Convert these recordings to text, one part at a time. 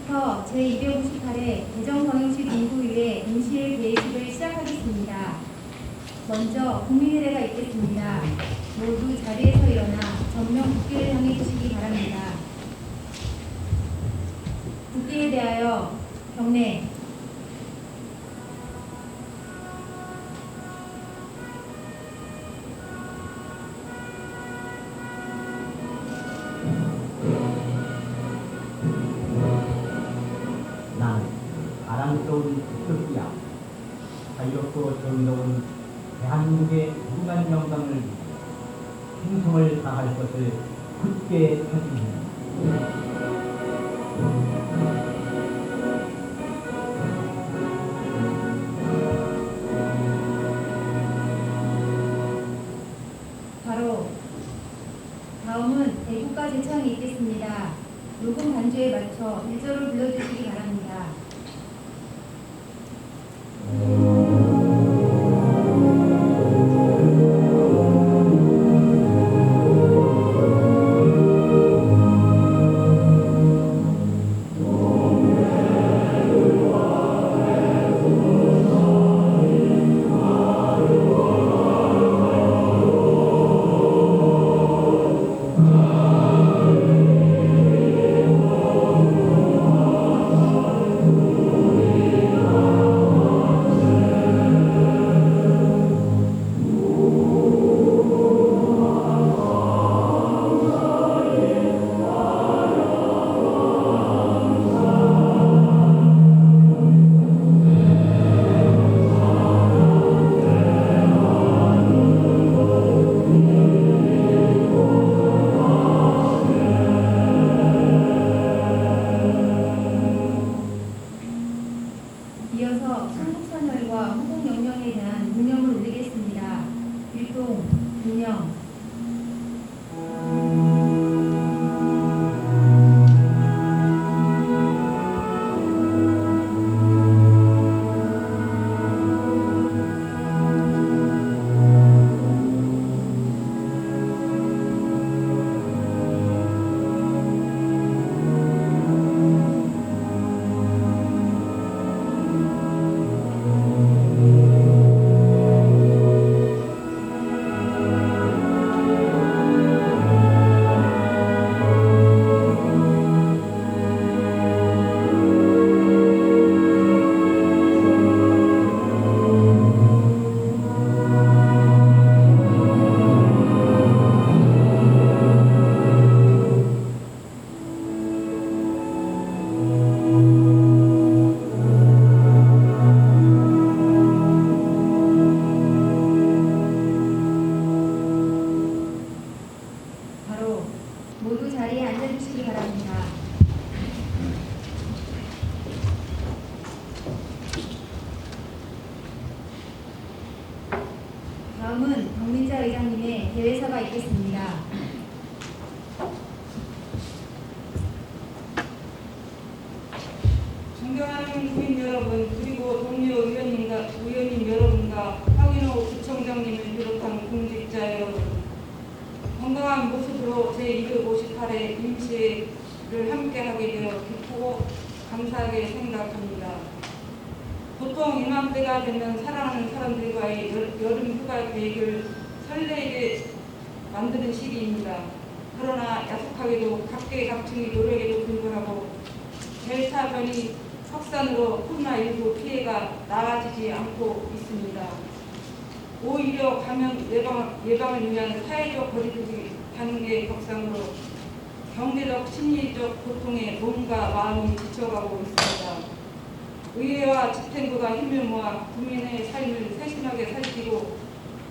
부터 제258회 개정경영실 인구위회 임시회 개회식을 시작하겠습니다. 먼저 국민의례가 있겠습니다. 모두 자리에서 일어나 정면 국기를 향해 주시기 바랍니다. 국기에 대하여 경례. 난 아랑스러운 국격이야. 자유롭고 정의로운 대한민국의 무궁한 영광을 위해 충성을 다할 것을 굳게 다짐한다. 바로 다음은 애국가 제창이 있겠습니다. 녹음 반주에 맞춰 1절을 불러주시기 바랍니다. 이어서 천국선열과 후국영령에 대한 문명을 올리겠습니다. 일동, 문명. 바로 모두 자리에 앉아주시기 바랍니다. 다음은 박민자 의장님의 대회사가 있겠습니다. 존경하는 국민 여러분, 그리고 동료 의원님 여러분과 황인호 구청장님을 비롯한 공직자 여러분, 건강한 모습으로 제258회 임시회를 함께하게 되어 기쁘고 감사하게 생각합니다. 보통 이맘때가 되면 사랑하는 사람들과의 여름 휴가 계획을 설레게 만드는 시기입니다. 그러나 야속하게도 각계각층의 노력에도 불구하고 델타 변이 확산으로 코로나19 피해가 나아지지 않고 있습니다. 오히려 감염 예방을 위한 사회적 거리두기 단계 격상으로 경제적, 심리적 고통에 몸과 마음이 지쳐가고 있습니다. 의회와 집행부가 힘을 모아 국민의 삶을 세심하게 살피고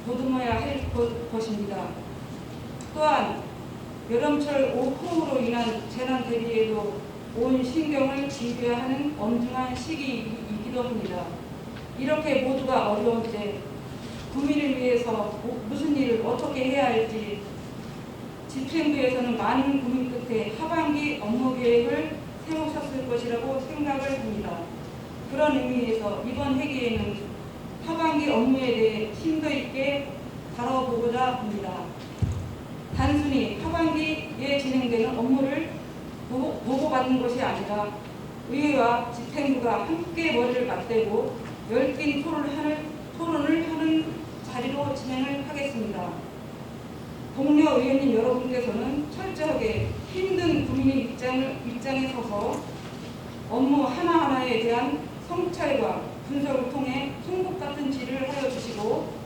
보듬어야 할 것입니다. 또한 여름철 오호우로 인한 재난 대비에도 온 신경을 기울여야 하는 엄중한 시기이기도 합니다. 이렇게 모두가 어려운 때 국민을 위해서 무슨 일을 어떻게 해야 할지 집행부에서는 많은 고민 끝에 하반기 업무 계획을 세우셨을 것이라고 생각을 합니다. 그런 의미에서 이번 회기에는 하반기 업무에 대해 심도 있게 다뤄보고자 합니다. 단순히 하반기에 진행되는 업무를 보고받는 것이 아니라 의회와 집행부가 함께 머리를 맞대고 열띤 토론을 하는 자리로 진행을 하겠습니다. 동료 의원님 여러분께서는 철저하게 힘든 국민의 입장에 서서 업무 하나하나에 대한 성찰과 분석을 통해 송곳 같은 질의를 하여 주시고,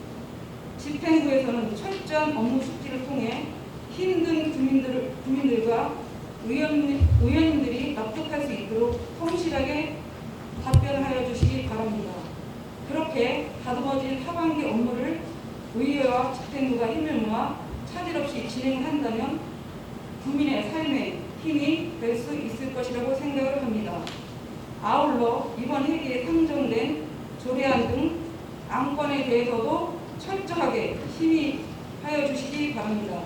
집행부에서는 철저한 업무 숙지를 통해 힘든 국민들과 의원님들이 납득할 수 있도록 성실하게 답변하여 주시기 바랍니다. 그렇게 다듬어진 하반기 업무를 의회와 집행부가 힘을 모아 차질 없이 진행한다면 국민의 삶에 힘이 될 수 있을 것이라고 생각을 합니다. 아울러 이번 회기에 상정된 조례안 등 안건에 대해서도 철저하게 심의하여 주시기 바랍니다.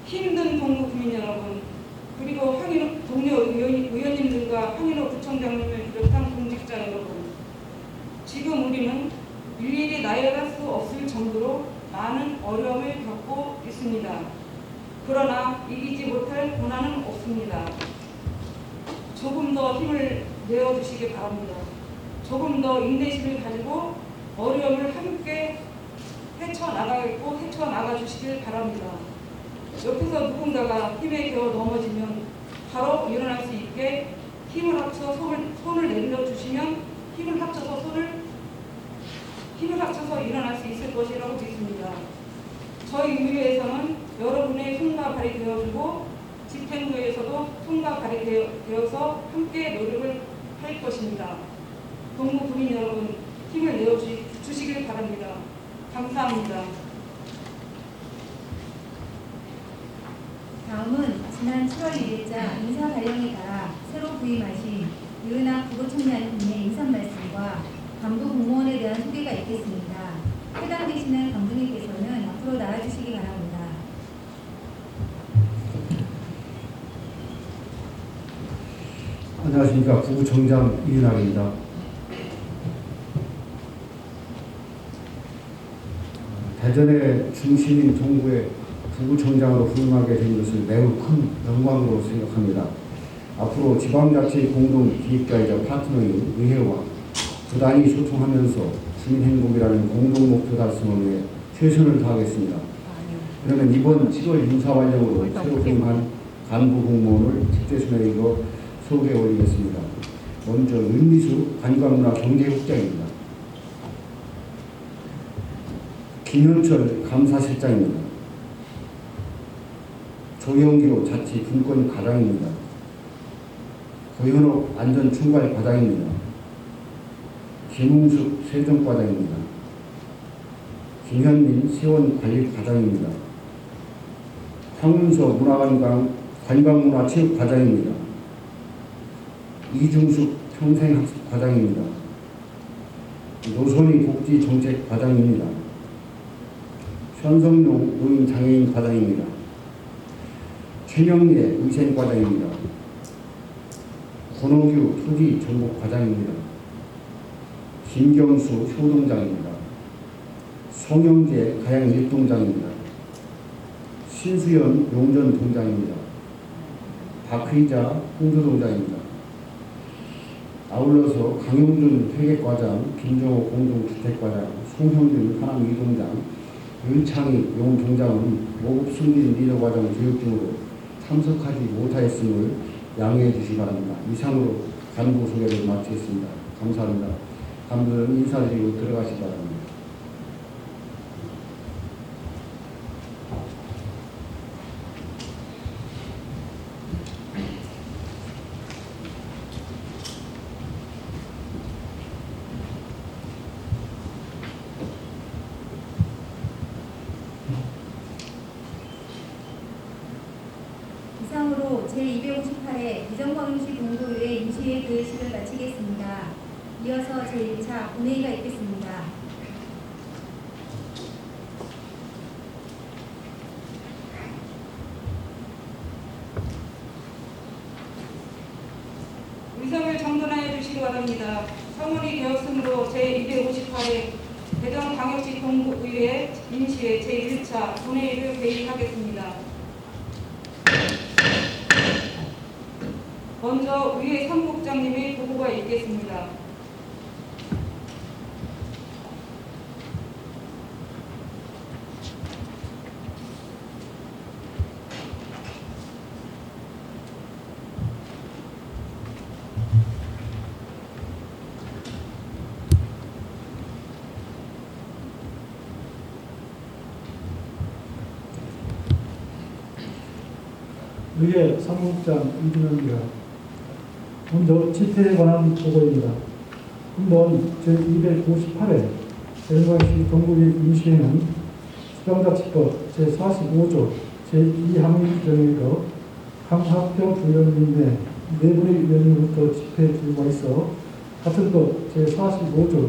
힘든 동구 국민 여러분, 그리고 동료 의원님들과 황인호 부총장님을 비롯한 공직자 여러분, 지금 우리는 일일이 나열할 수 없을 정도로 많은 어려움을 겪고 있습니다. 그러나 이기지 못할 고난은 없습니다. 조금 더 힘을 내어주시기 바랍니다. 조금 더 인내심을 가지고 어려움을 함께 헤쳐나가 주시길 바랍니다. 옆에서 누군가가 힘에 겨워 넘어지면 바로 일어날 수 있게 힘을 합쳐 손을 내밀어 주시면 힘을 합쳐서 일어날 수 있을 것이라고 믿습니다. 저희 의회에서는 여러분의 손과 발이 되어주고, 집행부에서도 손과 발이 되어서 함께 노력을 할 것입니다. 동구 국민 여러분, 힘을 내어주시길 바랍니다. 감사합니다. 다음은 지난 7월 1일자 인사 발령에 따라 새로 부임하신 유은학 국어청장님의 인사 말씀과 간부 공무원에 대한 소개가 있겠습니다. 해당되시는 감독님께서는 앞으로 나와주시기 바랍니다. 안녕하십니까. 부구청장 이윤학입니다. 대전의 중심인 동구에 부구청장으로 부임하게 된 것을 매우 큰 영광으로 생각합니다. 앞으로 지방자치 공동기획자이자 파트너인 의회와 부단히 소통하면서 주민행복이라는 공동목표 달성을 위해 최선을 다하겠습니다. 그러면 이번 7월 인사발령으로 새로 부임한 간부 공무원을 집대순에 이어 소개해 올리겠습니다. 먼저 윤미수 관광문화경제국장입니다. 김현철 감사실장입니다. 조영기로 자치 분권과장입니다. 고현옥 안전총괄과장입니다. 김웅숙 세정과장입니다. 김현민 세원관리과장입니다. 황운서 관광문화체육과장입니다. 이중숙 평생학습과장입니다. 노선희 복지정책과장입니다. 현성용 노인장애인과장입니다. 최명예 의생과장입니다. 권호규 토지정복과장입니다. 김경수 효동장입니다. 송영재 가양일동장입니다. 신수연 용전동장입니다. 박의자 홍조동장입니다. 아울러서 강용준 회계과장, 김정호 공동주택과장, 송형준 하남이동장, 윤창희 용동장은 모급 승진 리더과정 교육 중으로 참석하지 못하였음을 양해해 주시기 바랍니다. 이상으로 간부 소개를 마치겠습니다. 감사합니다. 간부는 인사드리고 들어가시기 바랍니다. 이상으로 제258회 대전광역시 동구의회 임시회 개회식을 마치겠습니다. 이어서 제1차 본회의가 있겠습니다. 의석을 정돈하여 주시기 바랍니다. 성원이 되었으므로 제258회 대전광역시 동구의회 임시회 제1차 본회의를 개의하겠습니다. 먼저 의회 사무국장님의 보고가 있겠습니다. 의회 사무국장 이준호입니다. 먼저 집회에 관한 보고입니다. 한번 제298회 대전광시 동구리 임시회는 수정자치법 제45조 제2항의 규정에 의거 강학경 부위원님 내 4분의 위원으로부터 집회에 들어와 있어 같은 것 제45조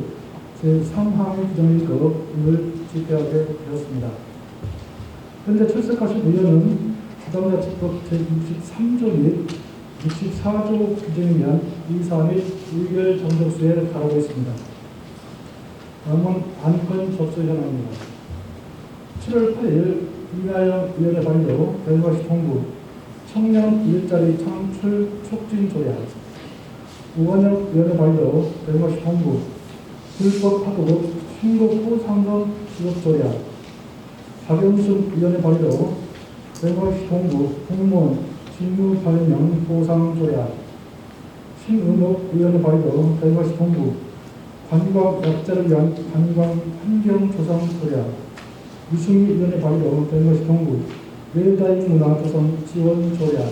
제3항의 규정에 의거 오늘 집회하게 되었습니다. 현재 출석하신 의원은 수정자치법 제63조 및 64조 규정에 의한 이사 및 의결 정적수에 달하고 있습니다. 다음은 안건 접수 현황입니다. 7월 8일 이나영 의원의 발로 대전광시 동구 청년 일자리 창출 촉진 조약, 우원혁 의원의 발로 대전광시 동구 불법 파도급 신곡 호상금 지급 조약, 박영순 의원의 발로 대전광시 동구 공무원 직무 발령 보상 조약, 신은옥 의원의 발로 대전광시 동구 관광 약자를 위한 관광 환경 조성 조약, 유승희 의원의 발로 대전광시 동구 웰다잉 문화 조성 지원 조약,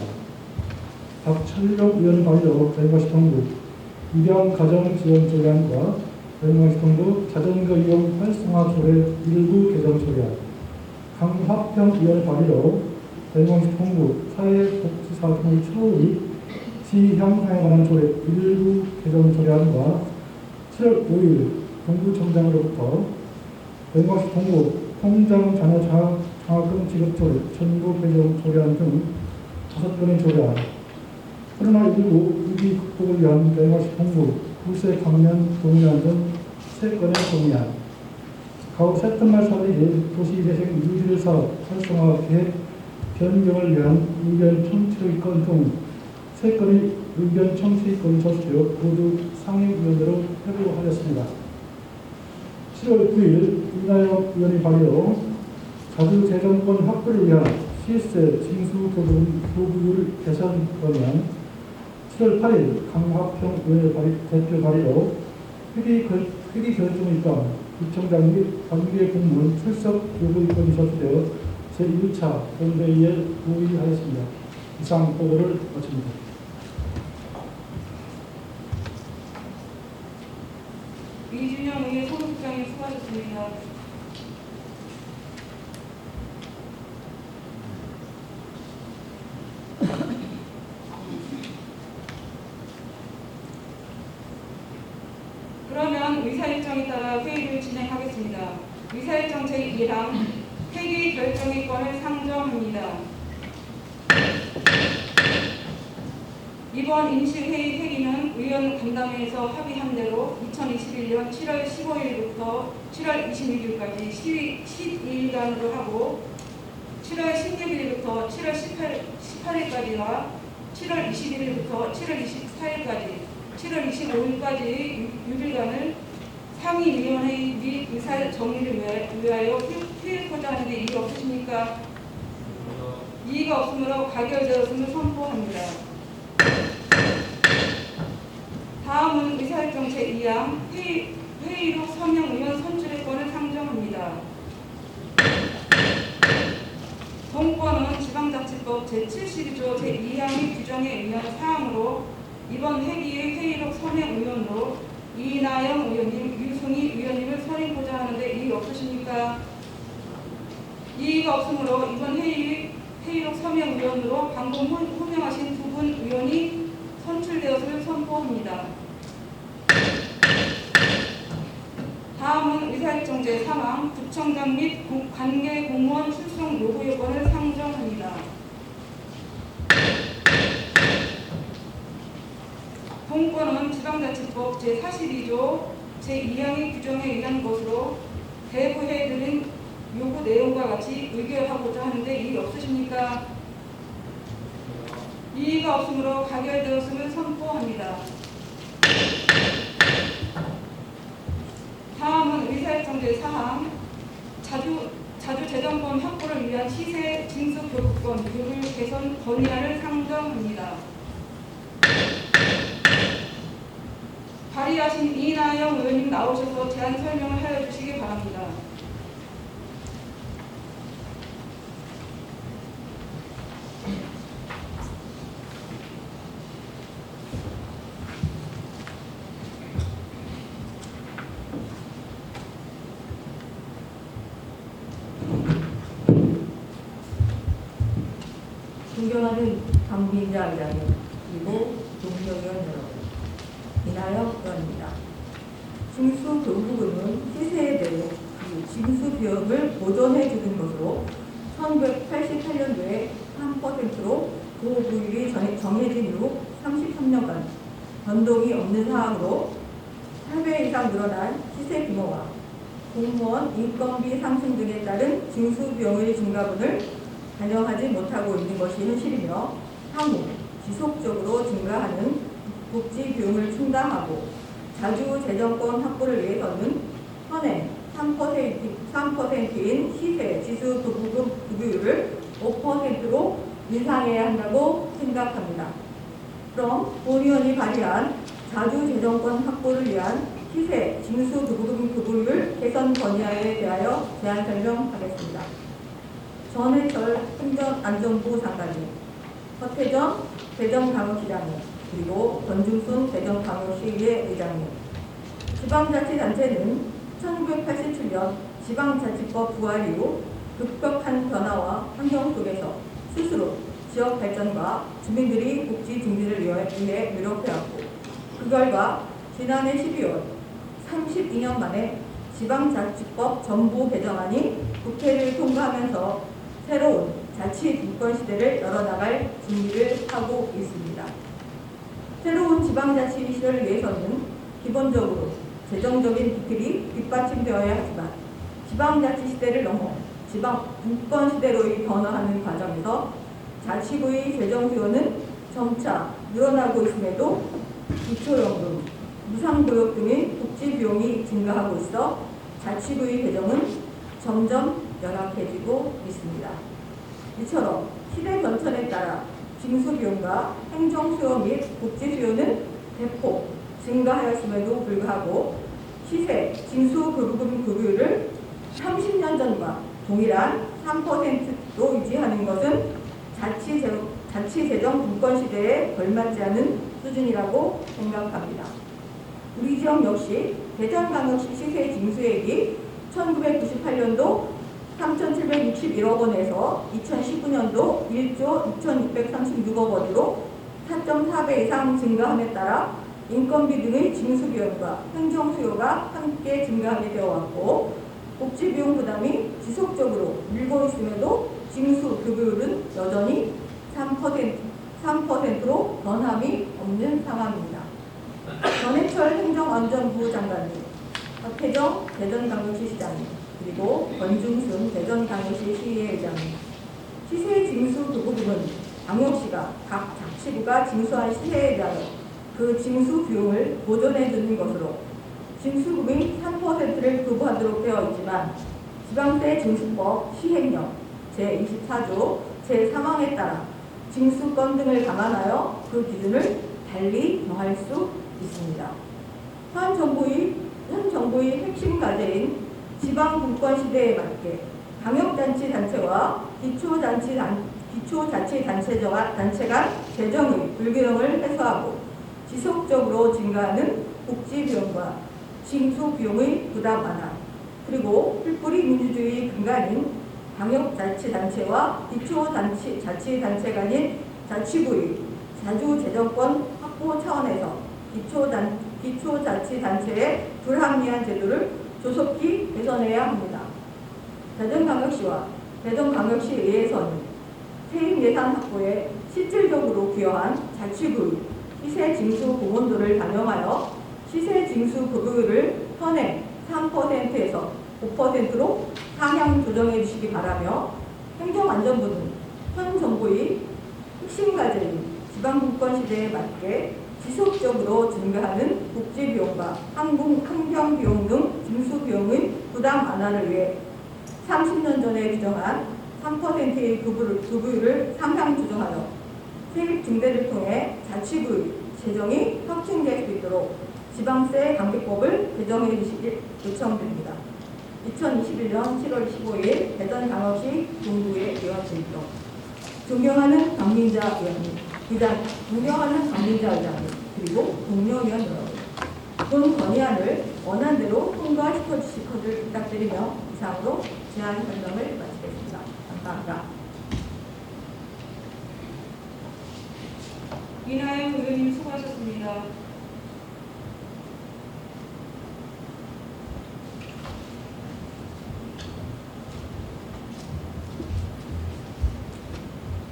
박철룡 의원의 발로 대전광시 동구 입양 가정 지원 조약과 대전광시 동구 자전거 이용 활성화 조례 일부 개정 조약, 강화평 의원의 발로 대전광시 동구 사회복지사업의 처우의 지향상에 관한 조례 일부 개정 조례안과 7월 5일 동구청장으로부터 대전광시 동구 통장 자녀 장학금 지급 조례 전부 개정 조례안 등 5건의 조례안, 코로나19 위기 극복을 위한 대전광시 동구 구세 강면 동의안 등 3건의 동의안, 가옥 새끝말 설립 도시재생 유질 사업 활성화 계획 변경을 위한 의견 청취의 건 등 3건의 의견 청취의 건이 접수되어 모두 상임위원회로 회부하였습니다. 7월 9일 이나영 의원이 발의로 자주재정권 확보를 위한 시세 징수 교부율 개선 건안, 7월 8일 강화평 의원의 대표 발의로 회계 결정 입감 구청장 및 관계 공무원 출석 요구 입건이 접수되어 제1차 본회의에 동의하였습니다. 이상 보고를 마칩니다. 이준영 의회 사무국장님 수고하셨습니다. 그러면 의사일정에 따라 회의를 진행하겠습니다. 의사일정 제1항 회계 결정의권을 상정합니다. 이번 임시회의 회기는 의원 간담회에서 합의한 대로 2021년 7월 15일부터 7월 26일까지 12일간으로 하고 7월 16일부터 7월 18일까지와 7월 21일부터 7월 24일까지 7월 25일까지 6일간을 상임위원회의 및 의사 정리를 위하여 휴일코자 하는데 이의 없으십니까? 이의가 없으므로 가결되었음을 선포합니다. 다음은 의사일정 제2항 회의록 서명 의원 선출의 권을 상정합니다. 동권은 지방자치법 제72조 제2항의 규정에 의한 사항으로 이번 회기의 회의록 서명 의원으로 이나영 의원님, 유승희 의원님을 선임고자 하는데 이의 없으십니까? 이의가 없으므로 이번 회의록 서명 의원으로 방금 호명하신 두 분 의원이 선출되었음을 선포합니다. 다음은 의사일정 제3항 구청장 및 관계 공무원 출석 요구 요건을 상정합니다. 동권은 지방자치법 제42조 제2항의 규정에 의한 것으로 대부해드린 요구 내용과 같이 의결하고자 하는데 이의 없으십니까? 이의가 없으므로 가결되었음을 선포합니다. 다음은 의사일정제 사항 자주재정권 확보를 위한 시세 징수 교부권 규율 개선 건의안을 상정합니다. 발의하신 이나영 의원님 나오셔서 제안 설명을 하여 주시기 바랍니다. 존경하는 강민자 의장님, 그리고 동료의원 여러분, 이나영 의원입니다. 징수 교부금은 시세에 대해 그 징수 비용을 보존해 주는 것으로 1988년도에 3%로 고부율이 정해진 이후 33년간 변동이 없는 사항으로 8배 이상 늘어난 시세 규모와 공무원 인건비 상승 등에 따른 징수 비용의 증가분을 반영하지 못하고 있는 것이 현실이며 향후 지속적으로 증가하는 복지 비용을 충당하고 자주 재정권 확보를 위해서는 현행 3%인 시세 지수 교부금 급여율을 5%로 인상해야 한다고 생각합니다. 그럼 본 의원이 발의한 자주 재정권 확보를 위한 시세 징수 교부금 급여율 개선 건의안에 대하여 제안 설명하겠습니다. 전해철 행정안전부 장관님, 허태정 대전광역시장님, 그리고 권중순 대전광역시의회 의장님. 지방자치단체는 1987년 지방자치법 부활 이후 급격한 변화와 환경 속에서 스스로 지역 발전과 주민들이 복지 증진을 위해 노력해왔고, 그 결과 지난해 12월 32년 만에 지방자치법 전부 개정안이 국회를 통과하면서 새로운 자치 분권 시대를 열어나갈 준비를 하고 있습니다. 새로운 지방자치 시대를 위해서는 기본적으로 재정적인 기틀이 뒷받침되어야 하지만 지방자치 시대를 넘어 지방 분권 시대로 변화하는 과정에서 자치구의 재정 수요는 점차 늘어나고 있음에도 기초연금, 무상교육 등의 복지 비용이 증가하고 있어 자치구의 재정은 점점 열악해지고 있습니다. 이처럼 시대 변천에 따라 징수 비용과 행정 수요 및 복지 수요는 대폭 증가하였음에도 불구하고 시세 징수 교부금 급여율을 30년 전과 동일한 3%로 유지하는 것은 자치재정 분권 시대에 걸맞지 않은 수준이라고 생각합니다. 우리 지역 역시 대전광역시 시세 징수액이 1998년도 3,761억 원에서 2019년도 1조 2,636억 원으로 4.4배 이상 증가함에 따라 인건비 등의 징수 비용과 행정 수요가 함께 증가하게 되어 왔고, 복지 비용 부담이 지속적으로 늘고 있음에도 징수 급여율은 여전히 3%로 변함이 없는 상황입니다. 전해철 행정안전부 장관님, 박혜정 대전광역시 시장님, 그리고 권중순 대전광역시 시의회 의장님. 시세 징수 교부금은 광역시가 각 자치구가 징수한 시세에 대하여 그 징수 비용을 보존해 주는 것으로 징수금의 3%를 교부하도록 되어 있지만 지방세 징수법 시행령 제24조 제3항에 따라 징수권 등을 감안하여 그 기준을 달리 정할 수 있습니다. 현 정부의 핵심 과제인 지방분권 시대에 맞게 광역자치단체와 기초자치단체가 재정의 불균형을 해소하고 지속적으로 증가하는 복지비용과 징수비용의 부담 완화, 그리고 풀뿌리 민주주의 근간인 광역자치단체와 기초자치단체 간인 자치구의 자주재정권 확보 차원에서 기초자치단체의 불합리한 제도를 조속히 개선해야 합니다. 대전광역시와 대전광역시의회에서는 세입 예산 확보에 실질적으로 기여한 자치구의 시세 징수 공헌도를 반영하여 시세 징수 급여율을 현행 3%에서 5%로 상향 조정해 주시기 바라며, 행정안전부는 현 정부의 핵심 과제인 인권 시대에 맞게 지속적으로 증가하는 복지 비용과 환경 비용 등 징수 비용의 부담 완화를 위해 30년 전에 규정한 3%의 급여율을 상향 조정하여 세입 증대를 통해 자치구의 재정이 확충될 수 있도록 지방세 관계법을 개정해 주시길 요청드립니다. 2021년 7월 15일 대전광역시 동구의 의원실동 존경하는 강민자 의원님, 존경하는 강민자 의장님, 그리고 동료의원 여러분, 본 건의안을 원안대로 통과시켜 주실 것을 부탁드리며 이상으로 제안 설명을 마치겠습니다. 감사합니다. 이나영 의원님 수고하셨습니다.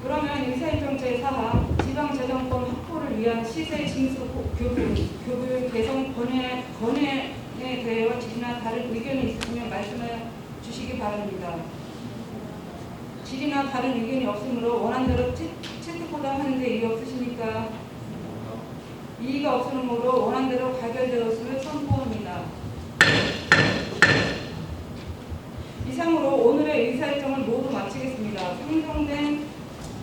그러면 의사일정 제4항 지방재정권 확보를 위한 시세 징수 교부 개선 건의에 대해 질의나 다른 의견이 있으시면 말씀해 주시기 바랍니다. 질의나 다른 의견이 없으므로 원안대로 채택보답하는 데 이의 없으십니까? 이의가 없으므로 원안대로 가결되었음을 선포합니다. 이상으로 오늘의 의사일정을 모두 마치겠습니다. 상정된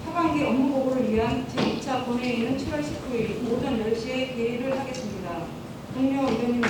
하반기 업무보고를 위한 제2차 본회의는 7월 19일 오전 10시에 개의를 하겠습니다. 동료 의원님